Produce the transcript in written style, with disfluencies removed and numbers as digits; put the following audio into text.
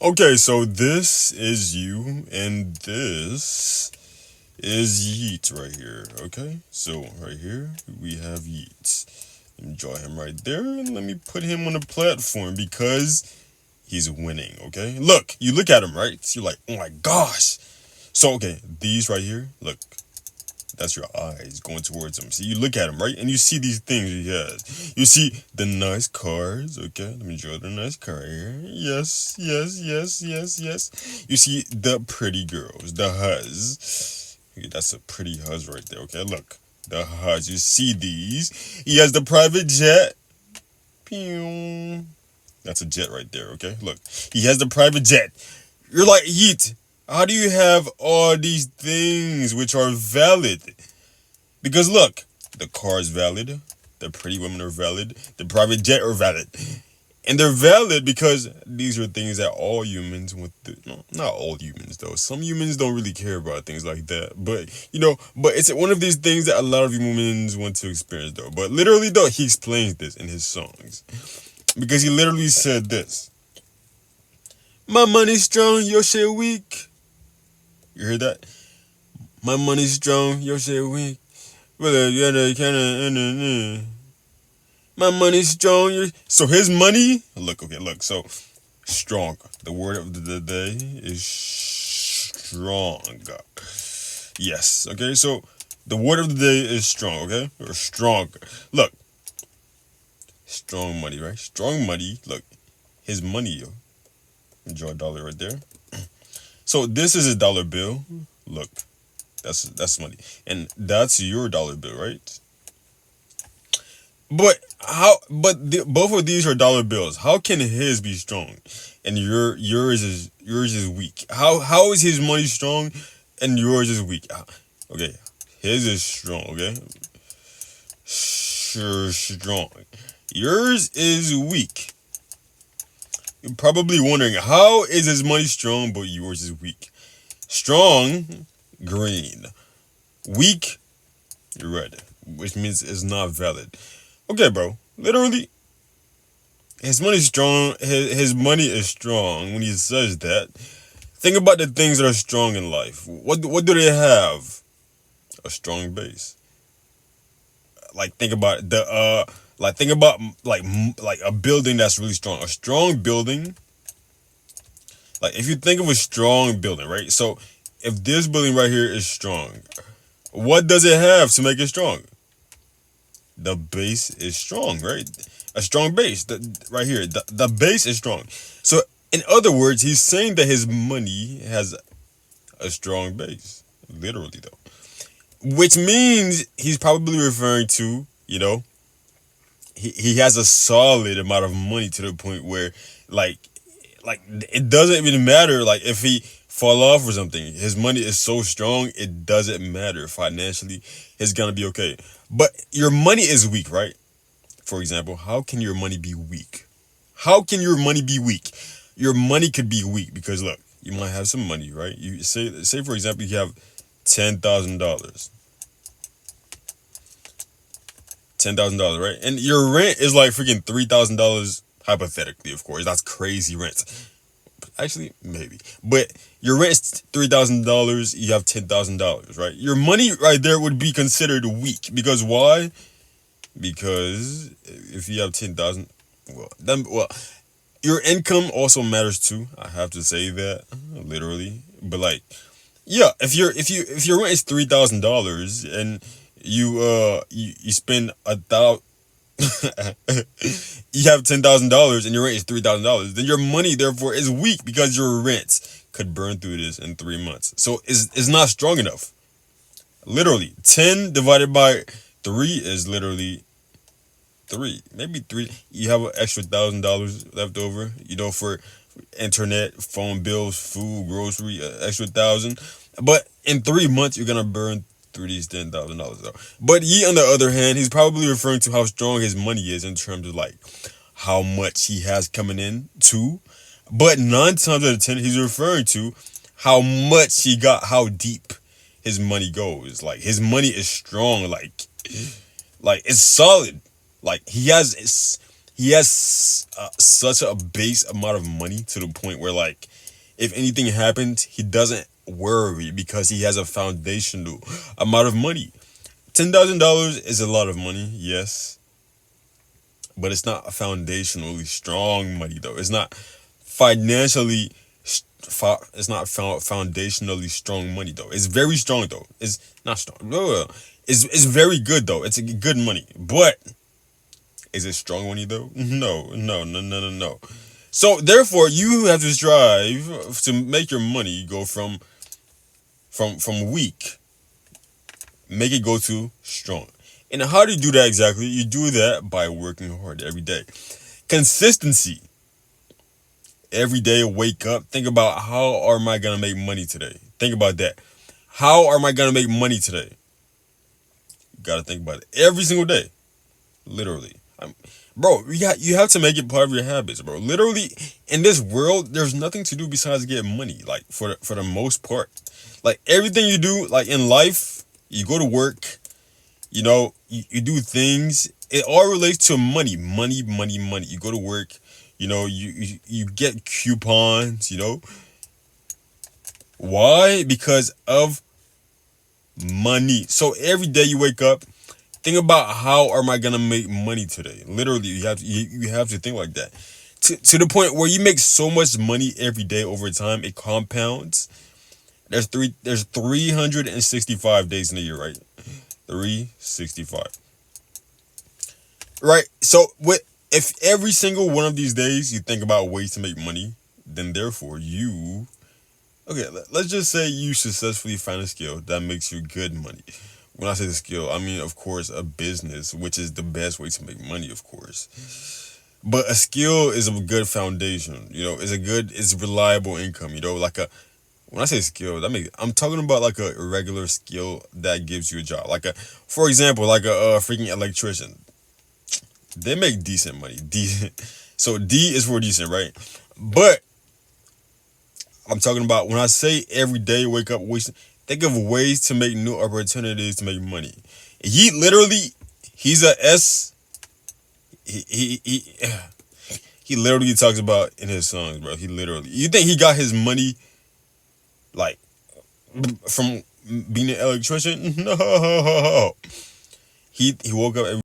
Okay, so this is you, and this is Yeat right here. Okay, so right here we have Yeat. Enjoy him right there, and let me put him on the platform because he's winning. Okay, look, you look at him, right? You're like, oh my gosh. So okay, these right here, look, that's your eyes going towards him. So you look at him, right? And you see these things he has. You see the nice cars. Okay, let me draw the nice car here. Yes, yes, yes, yes, yes. You see the pretty girls, the huz. Okay, that's a pretty huz right there. Okay, look. The huz. You see these. He has the private jet. Pew. That's a jet right there, okay? Look. He has the private jet. You're like, Yeet, how do you have all these things which are valid? Because look, the car is valid, the pretty women are valid, the private jet are valid. And they're valid because these are things that all humans want to, no, not all humans though. Some humans don't really care about things like that. But but it's one of these things that a lot of humans want to experience though. But literally though, he explains this in his songs. Because he literally said this. My money's strong, your shit weak. You heard that? My money's strong, your shit weak. Well, yeah, kinda. My money's strong. So his money. Look, okay, look. So strong. The word of the day is strong. Yes. Okay. So the word of the day is strong. Okay, or strong. Look, strong money, right? Strong money. Look, his money. Enjoy a dollar right there. So this is a dollar bill. Look, that's money, and that's your dollar bill, right? But how? But both of these are dollar bills. How can his be strong, and yours is weak? How is his money strong, and yours is weak? Okay, his is strong. Okay, sure, strong. Yours is weak. You're probably wondering how is his money strong, but yours is weak. Strong, green. Weak, red, which means it's not valid. Okay, bro. Literally, his money is strong. His money is strong when he says that. Think about the things that are strong in life. What do they have? A strong base. Like think about think about like a building that's really strong. A strong building. Like if you think of a strong building, right? So if this building right here is strong, what does it have to make it strong? The base is strong, right? A strong base. Right here, the base is strong. So, in other words, he's saying that his money has a strong base, literally though, which means he's probably referring to, he has a solid amount of money to the point where, like, like it doesn't even matter, like if he fall off or something, his money is so strong it doesn't matter financially. It's gonna be okay. But your money is weak, right? For example, how can your money be weak? How can your money be weak? Your money could be weak because look, you might have some money, right? You say for example you have $10,000. $10,000, right? And your rent is like freaking $3,000 hypothetically, of course. That's crazy rent. Actually, maybe. But your rent is $3,000, you have $10,000, right? Your money right there would be considered weak because why? Because if you have 10,000, well, your income also matters too. I have to say that literally. But like, yeah, if your rent is $3,000 and you spend you have $10,000 and your rent is $3,000, then your money therefore is weak because your rent could burn through this in 3 months. So it's not strong enough. Literally, 10 divided by 3 is literally three, maybe three. You have an extra $1,000 left over, for internet, phone bills, food, grocery, extra 1,000. But in 3 months, you're gonna burn through these $10,000 though. But he, on the other hand, he's probably referring to how strong his money is in terms of like how much he has coming in too. But 9 times out of 10, he's referring to how much he got, how deep his money goes. Like his money is strong, like it's solid. Like he has such a base amount of money to the point where, like, if anything happens, he doesn't worry because he has a foundational amount of money. $10,000 is a lot of money, yes, but it's not foundationally strong money though. It's not financially. It's not foundationally strong money though. It's very strong though. It's not strong. No, it's very good though. It's a good money, but is it strong money though? No, no, no, no, no, no. So therefore, you have to strive to make your money go from weak, make it go to strong. And how do you do that exactly? You do that by working hard every day. Consistency. Every day, wake up. Think about how am I gonna make money today? Think about that. How am I gonna make money today? You gotta think about it every single day. Literally. Bro, you have to make it part of your habits, bro. Literally, in this world, there's nothing to do besides get money. Like for the most part, like everything you do, like in life, you go to work, you do things. It all relates to money, money, money, money. You go to work, you get coupons. Why? Because of money. So every day you wake up, think about how am I gonna make money today. Literally, you have to think like that. To the point where you make so much money every day over time, it compounds. There's 365 days in a year, right? 365. Right. So if every single one of these days you think about ways to make money, then therefore let's just say you successfully find a skill that makes you good money. When I say the skill, I mean, of course, a business, which is the best way to make money, of course. But a skill is a good foundation. It's reliable income. When I say skill, I'm talking about like a regular skill that gives you a job. For example, like a freaking electrician. They make decent money. Decent. So D is for decent, right? But I'm talking about when I say every day wake up, think of ways to make new opportunities to make money. He literally, he's a S. He he literally talks about in his songs, bro. You think he got his money like from being an electrician? No. He woke up every